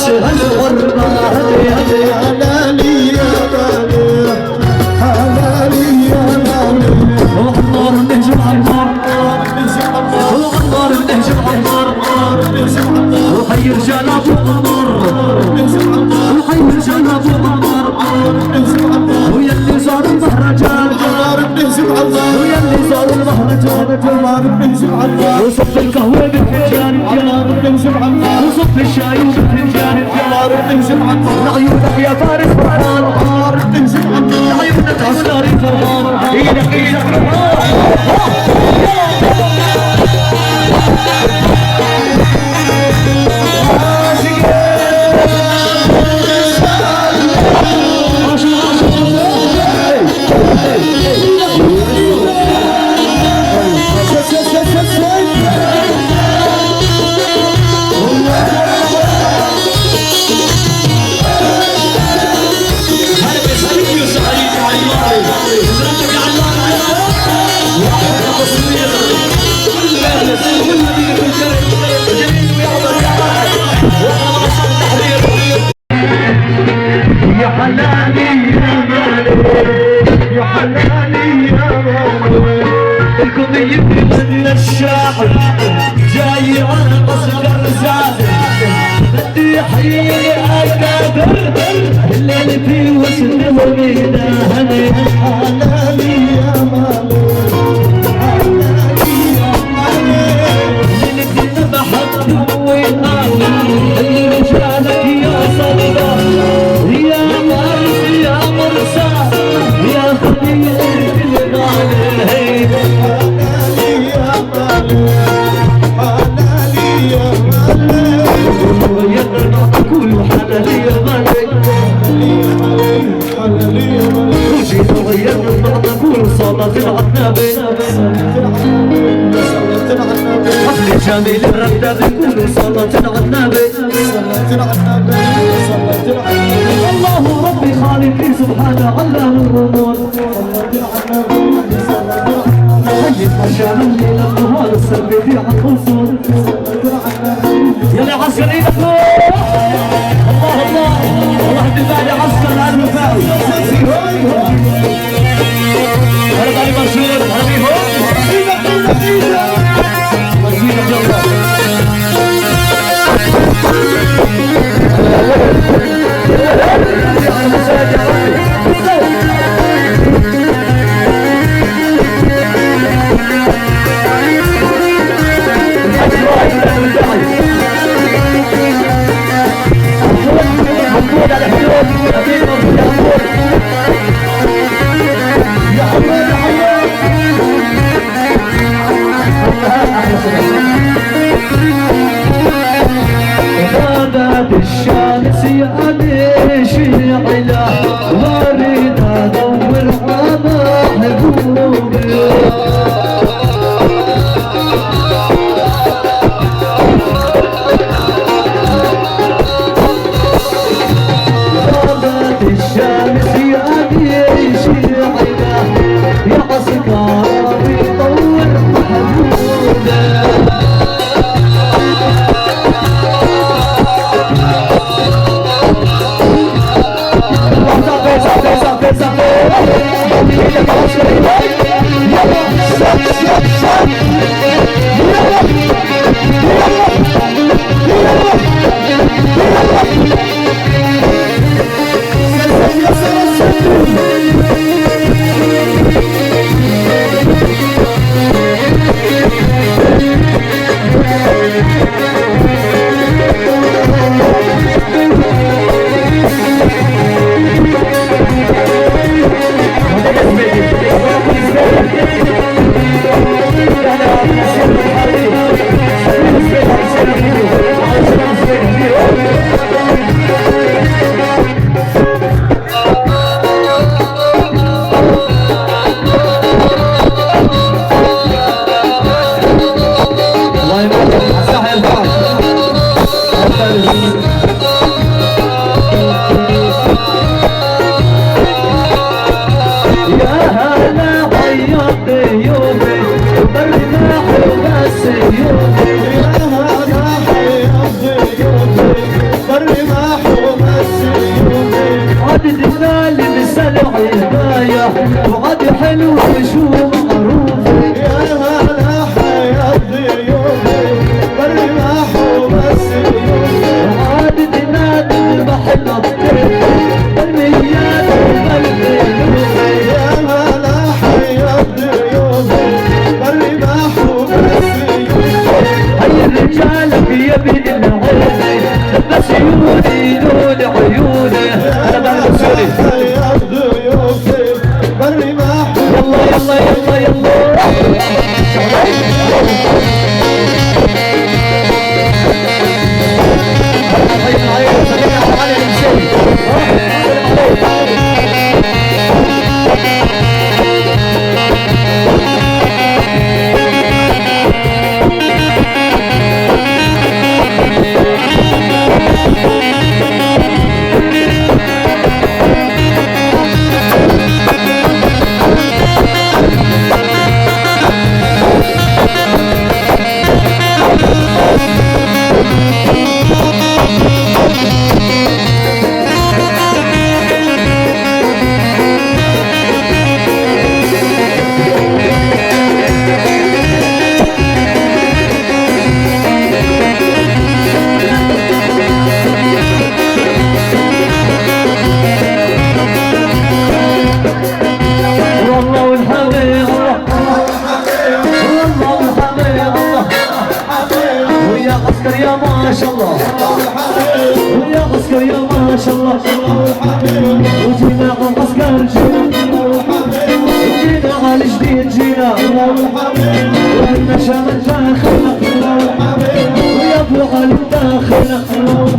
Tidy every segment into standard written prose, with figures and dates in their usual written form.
هالغربة حلالي يا مالي حلالي يا مالي والنار بنهجم عالنار والنار بنهجم عالنار وحي رجال ابو النار وحي رجال ابو النار ويا اللي زار المهرجان ويا اللي زار المهرجان وصف القهوة بالفنجان وصف الشاي بالفنجان لعيونك يا فارس فرحان لعيونك عسكري فرحان ايدك ايدك يا حلالي يا مالي يا حلالي يا مالي الكم يبني الشاعر جاي على قصر الرجال بدي يحييني اكابر الليل في وسط المدينه حلالي يا مالي حلالي يا مالي اللي تذبحت وينام اللي رجالك يا صدقه يا مارس يا مرسال يا خليل الغالي حلالي يا مالي حلالي يا مالي ويقرا كل حلالي يا غالي حلالي يا مالي وجيت غيرنا بعض كل صلاة العنابي حفل جميل الرداد كل صلاة العنابي الله ربي خالقي سبحانه علام الامور حيد مشان الليل النهار السلبي في عالقصور يلي عسكر ايدك الله الله الله بالي عسكر على المفاوي هذا غالي مشهور هذه هو مزيد جوا غابت الشمس يا شعلة واريد ادور على محبوبي غابت الشمس يا شعلة يا عسكري طور محبوبي الله يبارك مالك يا بين العين بس عيوني لون عيوني انا بعد سوري يا ضيوفي بالرماح يلا يلا يلا يلا يا ما شاء الله ويا عسكر يا ما شاء الله وجينا على العسكر جينا على الجديد جينا وإحنا شمال داخلنا ويا ابو علي داخلنا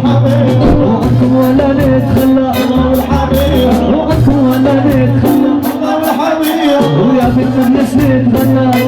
وعنكم ولا نتخلى وعنكم ولا نتخلى ويا بنت الناس نتغنى